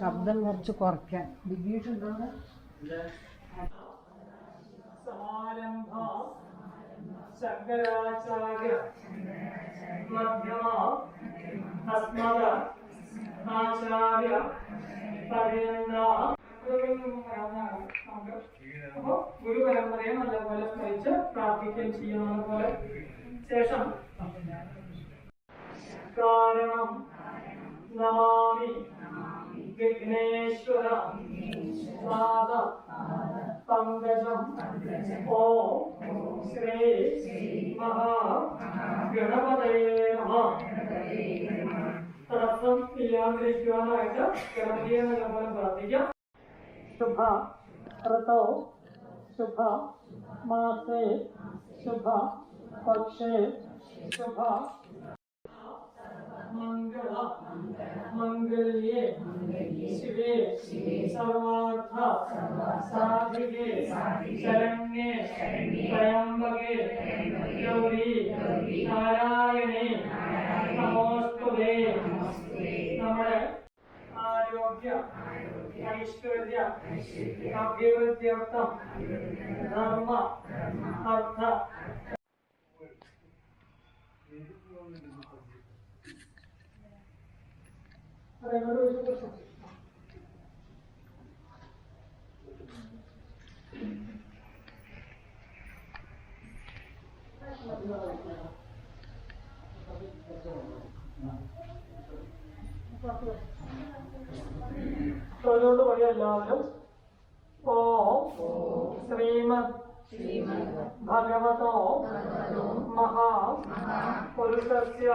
ശബ്ദം കുറച്ച് കുറയ്ക്കാൻ. ഡിഗ്രീഷ് എന്താണ്? സമാരംഭ ശങ്കരാചാര്യ മധ്യമ അസ്മദ ആചാര്യ പര്യന്ത. അപ്പൊ ഗുരുപരമ്പരയെ നല്ലപോലെ സ്മരിച്ച് പ്രാർത്ഥിക്കുകയും ചെയ്യുന്നത് പോലെ. ശേഷം കാരണം നമാമി വിഘ്നേശ്വര പാദ പങ്കജം ഓം ശ്രീ മഹാ ഗണപതയേ നമഃ. തടസ്സം ഇല്ലാതിരിക്കുവാനായിട്ട് ഗണപതിയെ നല്ലപോലെ പ്രാർത്ഥിക്കാം. ശുഭ ഋതോ ശുഭ മാസേ ശുഭ പക്ഷേ ശുഭ മംഗള മംഗല്യേ ശിവേ സർവാർത്ഥ സാധികേ ശരണ്യേ ത്രയംബകേ ഗൗരി നാരായണേ നമോസ്തുതേ. നമ്മുടെ ആരോഗ്യ ഐശ്വര്യ അഭിവൃദ്ധ്യർത്ഥം ധർമ്മ അർത്ഥ തൊഴിലോട് വഴി എല്ലാവരും ഓം ശ്രീമദ് ഭഗവതോ മഹാ പുരുഷസ്യ